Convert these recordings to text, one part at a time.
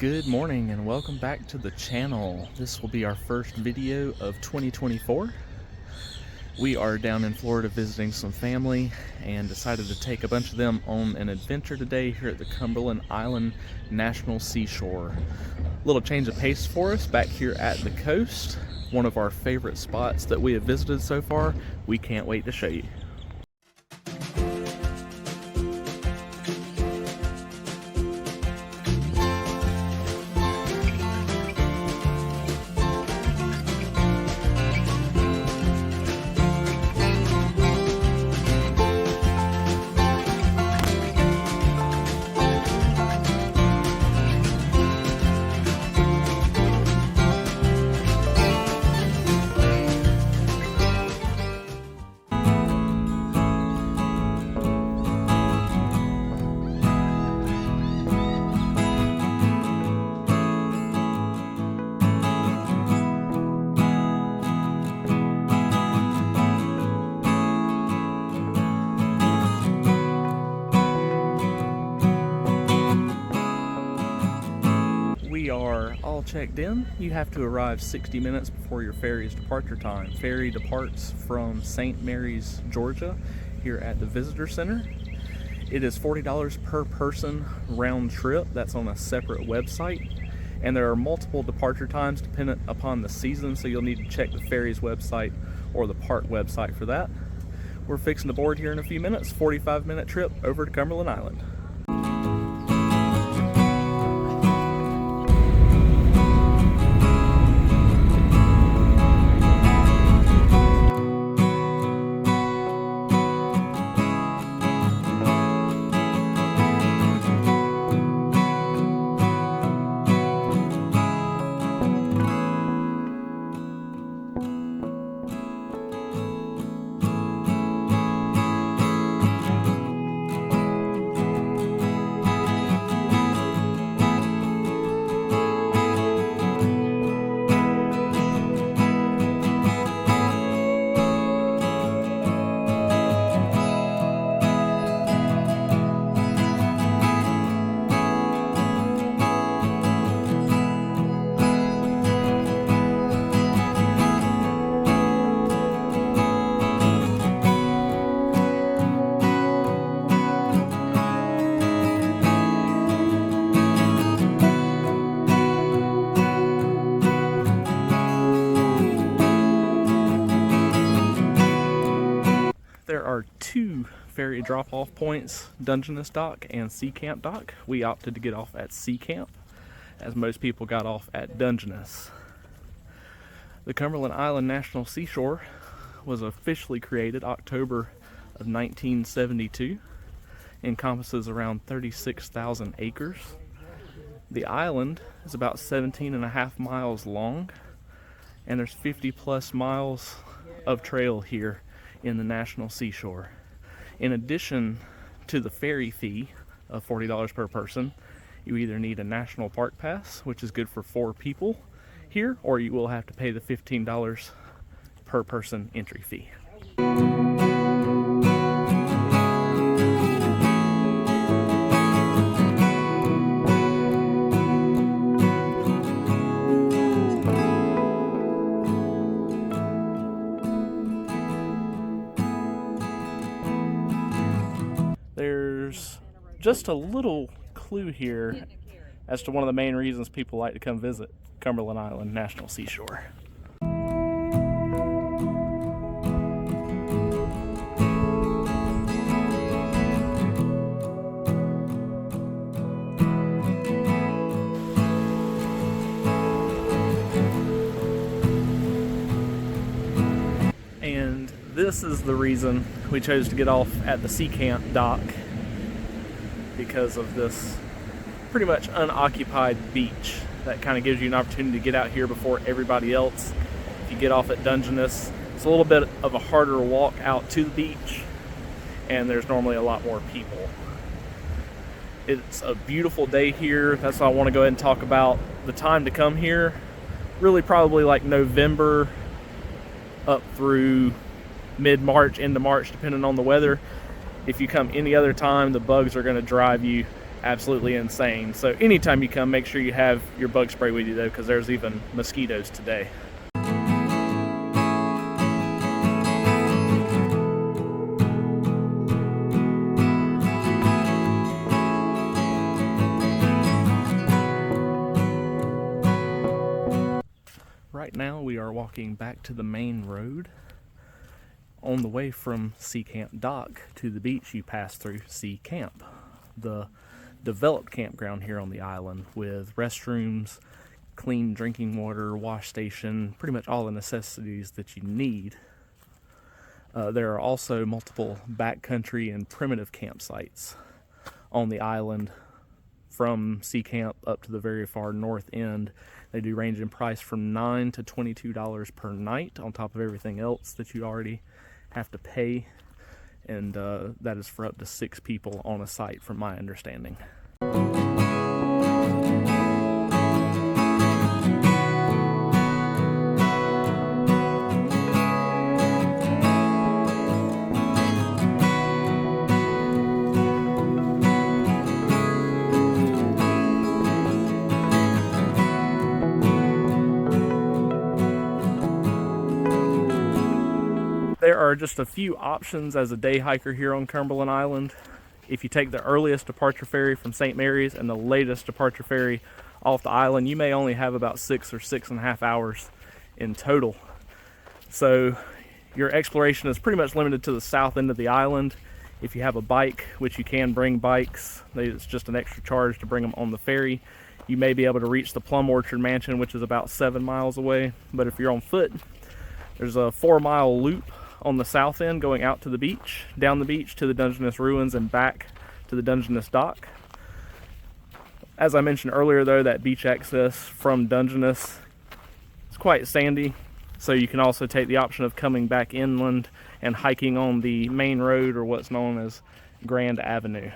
Good morning and welcome back to the channel. This will be our first video of 2024. We are down in Florida visiting some family and decided to take a bunch of them on an adventure today here at the Cumberland Island National Seashore. A little change of pace for us back here at the coast. One of our favorite spots that we have visited so far. We can't wait to show you. We are all checked in. You have to arrive 60 minutes before your ferry's departure time. Ferry departs from St. Mary's, Georgia, here at the Visitor Center. It is $40 per person round trip. That's on a separate website. And there are multiple departure times dependent upon the season, so you'll need to check the ferry's website or the park website for that. We're fixing to board here in a few minutes. 45-minute trip over to Cumberland Island. There are two ferry drop-off points, Dungeness Dock and Sea Camp Dock. We opted to get off at Sea Camp, as most people got off at Dungeness. The Cumberland Island National Seashore was officially created October of 1972. Encompasses around 36,000 acres. The island is about 17.5 miles long, and there's 50 plus miles of trail here in the National Seashore. In addition to the ferry fee of $40 per person, you either need a National Park Pass, which is good for 4 people here, or you will have to pay the $15 per person entry fee. There's just a little clue here as to one of the main reasons people like to come visit Cumberland Island National Seashore. And this is the reason we chose to get off at the Sea Camp dock, because of this pretty much unoccupied beach that kind of gives you an opportunity to get out here before everybody else. If you get off at Dungeness, it's a little bit of a harder walk out to the beach, and there's normally a lot more people. It's a beautiful day here. That's why I want to go ahead and talk about the time to come here. Really probably like November up through mid-March into March, depending on the weather. If you come any other time, the bugs are going to drive you absolutely insane. So anytime you come, make sure you have your bug spray with you though, because there's even mosquitoes today. Right now we are walking back to the main road. On the way from Sea Camp Dock to the beach, you pass through Sea Camp, the developed campground here on the island with restrooms, clean drinking water, wash station, pretty much all the necessities that you need. There are also multiple backcountry and primitive campsites on the island from Sea Camp up to the very far north end. They do range in price from $9 to $22 per night on top of everything else that you already have to pay, and that is for up to 6 people on a site from my understanding. There are just a few options as a day hiker here on Cumberland Island. If you take the earliest departure ferry from St. Mary's and the latest departure ferry off the island, you may only have about 6 or 6.5 hours in total. So your exploration is pretty much limited to the south end of the island. If you have a bike, which you can bring bikes, it's just an extra charge to bring them on the ferry. You may be able to reach the Plum Orchard Mansion, which is about 7 miles away. But if you're on foot, there's a 4-mile loop on the south end going out to the beach, down the beach to the Dungeness ruins and back to the Dungeness dock. As I mentioned earlier though, that beach access from Dungeness is quite sandy, so you can also take the option of coming back inland and hiking on the main road, or what's known as Grand Avenue.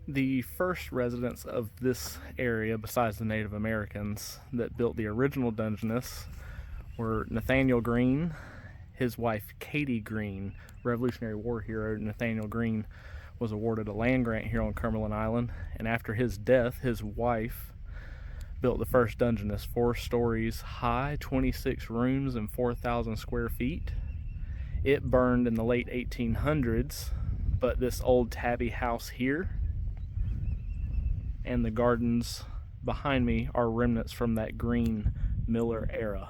The first residents of this area, besides the Native Americans that built the original Dungeness, were Nathaniel Greene, his wife Katie Greene. Revolutionary War hero Nathaniel Greene was awarded a land grant here on Cumberland Island, and after his death, his wife built the first Dungeness, 4 stories high, 26 rooms, and 4,000 square feet. It burned in the late 1800s, but this old tabby house here and the gardens behind me are remnants from that Greene Miller era.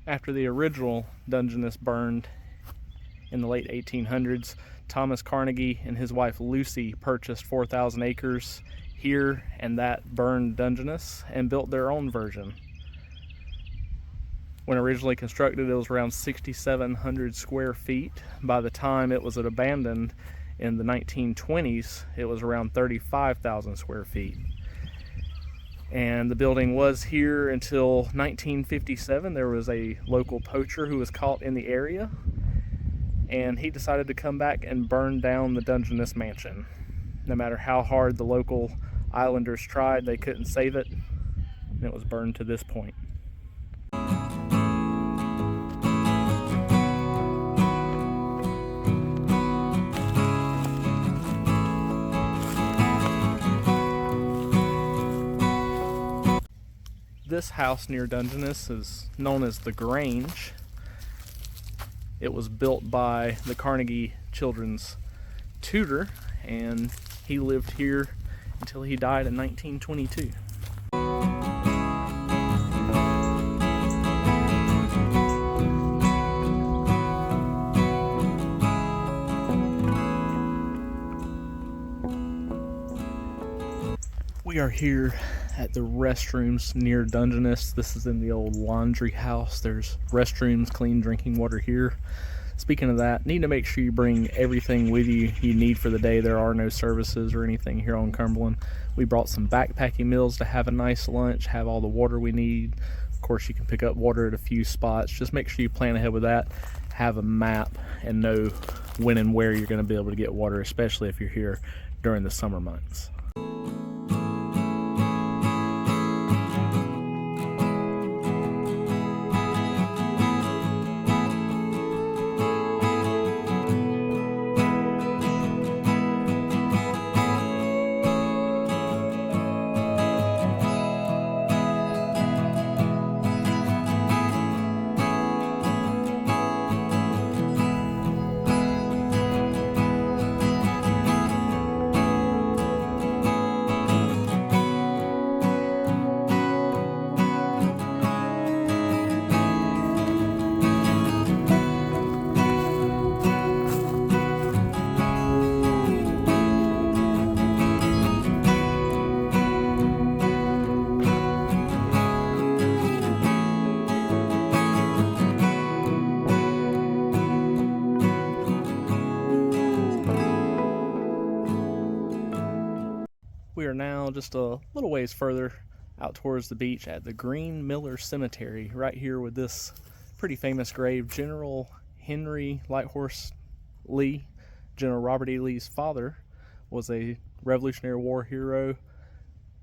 After the original Dungeness burned in the late 1800s, Thomas Carnegie and his wife Lucy purchased 4,000 acres here and that burned Dungeness and built their own version. When originally constructed, it was around 6,700 square feet. By the time it was abandoned in the 1920s, it was around 35,000 square feet. And the building was here until 1957. There was a local poacher who was caught in the area, and he decided to come back and burn down the Dungeness Mansion. No matter how hard the local islanders tried, they couldn't save it, and it was burned to this point. This house near Dungeness is known as the Grange. It was built by the Carnegie children's tutor, and he lived here until he died in 1922. We are here at the restrooms near Dungeness. This is in the old laundry house. There's restrooms, clean drinking water here. Speaking of that, need to make sure you bring everything with you need for the day. There are no services or anything here on Cumberland. We brought some backpacking meals to have a nice lunch, have all the water we need. Of course, you can pick up water at a few spots. Just make sure you plan ahead with that. Have a map and know when and where you're going to be able to get water, especially if you're here during the summer months. We are now just a little ways further out towards the beach at the Green Miller Cemetery, right here with this pretty famous grave. General Henry Lighthorse Lee, General Robert E. Lee's father, was a Revolutionary War hero,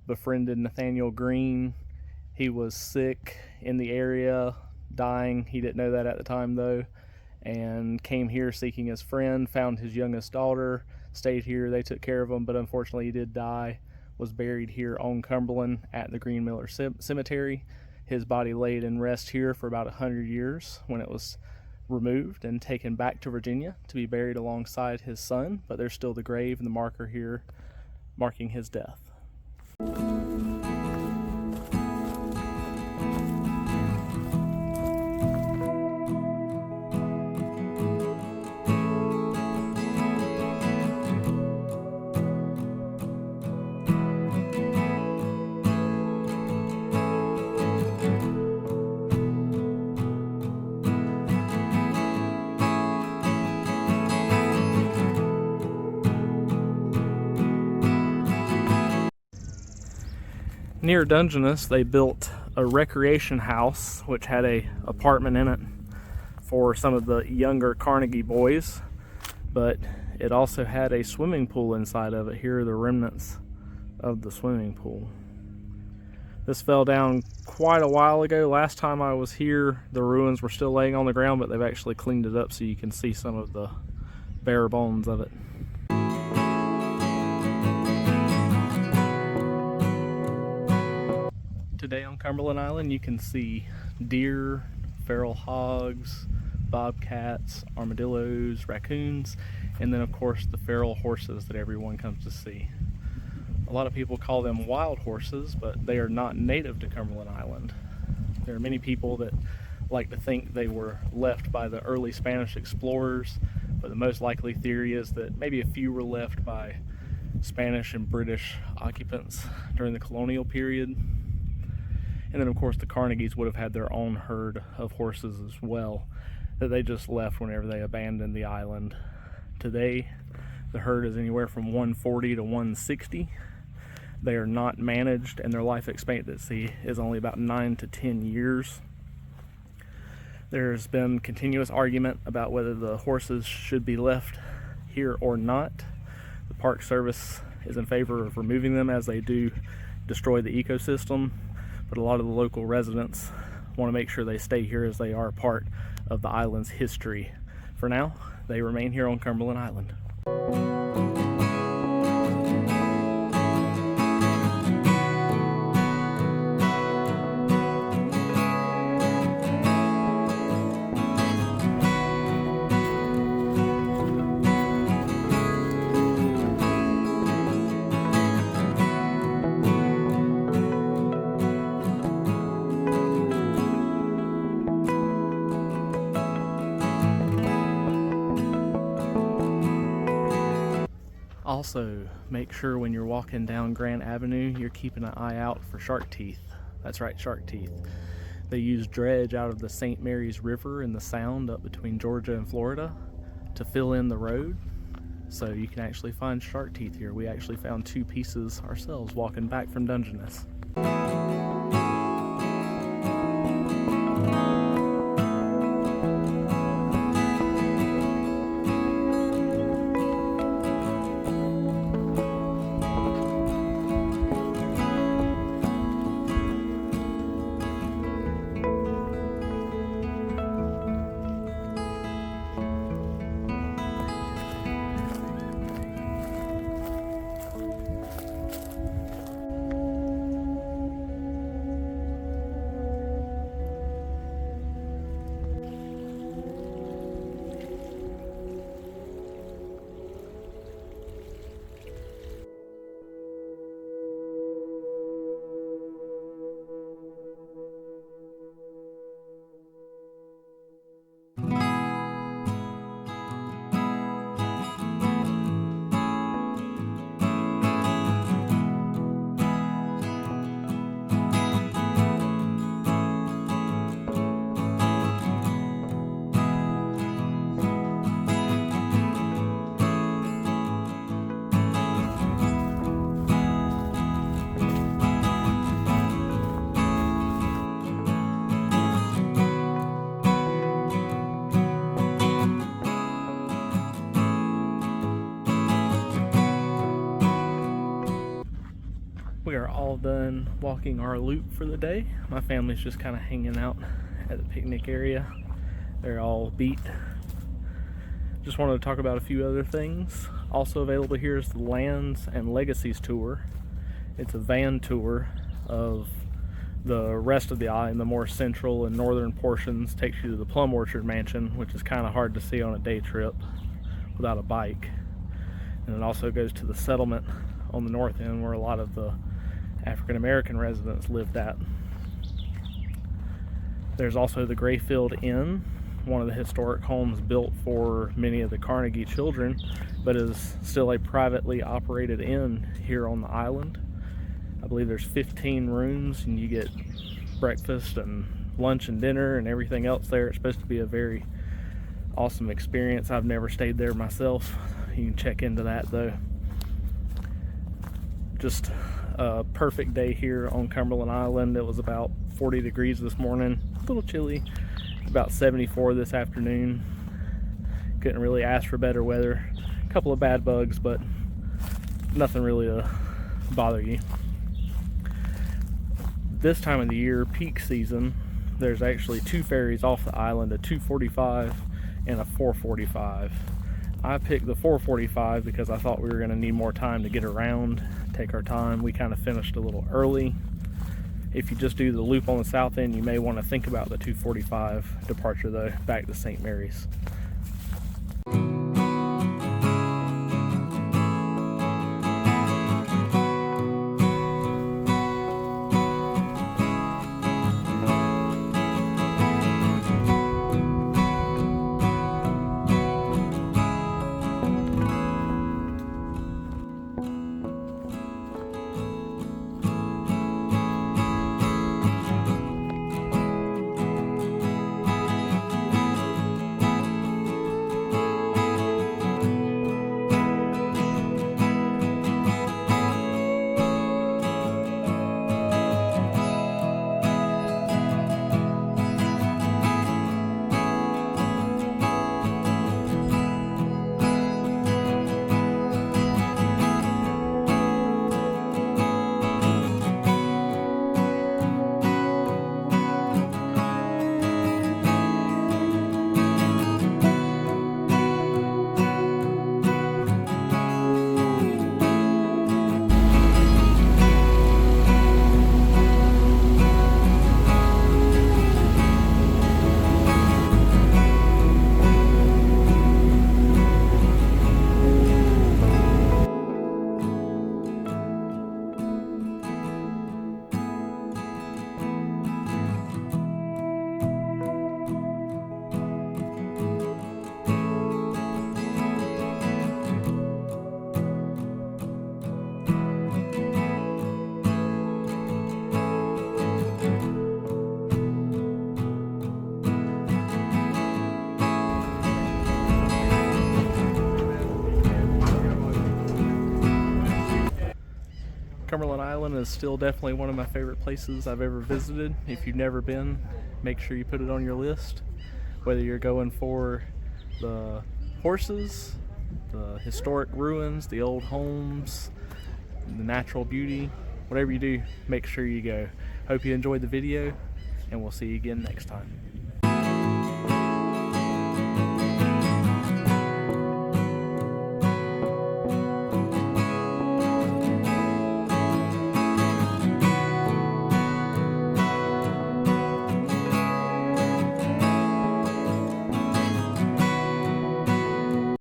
befriended Nathaniel Greene. He was sick in the area, dying. He didn't know that at the time though, and came here seeking his friend, found his youngest daughter, stayed here. They took care of him, but unfortunately he did die. Was buried here on Cumberland at the Green Miller Cemetery. His body laid in rest here for about 100 years when it was removed and taken back to Virginia to be buried alongside his son, but there's still the grave and the marker here marking his death. Near Dungeness, they built a recreation house which had an apartment in it for some of the younger Carnegie boys, but it also had a swimming pool inside of it. Here are the remnants of the swimming pool. This fell down quite a while ago. Last time I was here, the ruins were still laying on the ground, but they've actually cleaned it up so you can see some of the bare bones of it. Today on Cumberland Island, you can see deer, feral hogs, bobcats, armadillos, raccoons, and then of course the feral horses that everyone comes to see. A lot of people call them wild horses, but they are not native to Cumberland Island. There are many people that like to think they were left by the early Spanish explorers, but the most likely theory is that maybe a few were left by Spanish and British occupants during the colonial period. And then of course the Carnegies would have had their own herd of horses as well that they just left whenever they abandoned the island. Today the herd is anywhere from 140 to 160. They are not managed, and their life expectancy is only about 9 to 10 years. There's been continuous argument about whether the horses should be left here or not. The Park Service is in favor of removing them, as they do destroy the ecosystem, but a lot of the local residents want to make sure they stay here as they are part of the island's history. For now, they remain here on Cumberland Island. Also, make sure when you're walking down Grant Avenue, you're keeping an eye out for shark teeth. That's right, shark teeth. They use dredge out of the St. Mary's River in the Sound up between Georgia and Florida to fill in the road. So you can actually find shark teeth here. We actually found 2 pieces ourselves walking back from Dungeness. We are all done walking our loop for the day. My family's just kind of hanging out at the picnic area. They're all beat. Just wanted to talk about a few other things. Also available here is the Lands and Legacies tour. It's a van tour of the rest of the island. The more central and northern portions takes you to the Plum Orchard Mansion, which is kind of hard to see on a day trip without a bike. And it also goes to the settlement on the north end where a lot of the African American residents lived at. There's also the Grayfield Inn, one of the historic homes built for many of the Carnegie children, but is still a privately operated inn here on the island. I believe there's 15 rooms, and you get breakfast and lunch and dinner and everything else there. It's supposed to be a very awesome experience. I've never stayed there myself. You can check into that though. Just a perfect day here on Cumberland Island. It was about 40 degrees this morning, a little chilly, about 74 this afternoon. Couldn't really ask for better weather. A couple of bad bugs, but nothing really to bother you. This time of the year, peak season, there's actually 2 ferries off the island, a 245 and a 445. I picked the 445 because I thought we were going to need more time to get around, take our time. We kind of finished a little early. If you just do the loop on the south end, you may want to think about the 245 departure though, back to St. Mary's. Cumberland Island is still definitely one of my favorite places I've ever visited. If you've never been, make sure you put it on your list. Whether you're going for the horses, the historic ruins, the old homes, the natural beauty, whatever you do, make sure you go. Hope you enjoyed the video, and we'll see you again next time.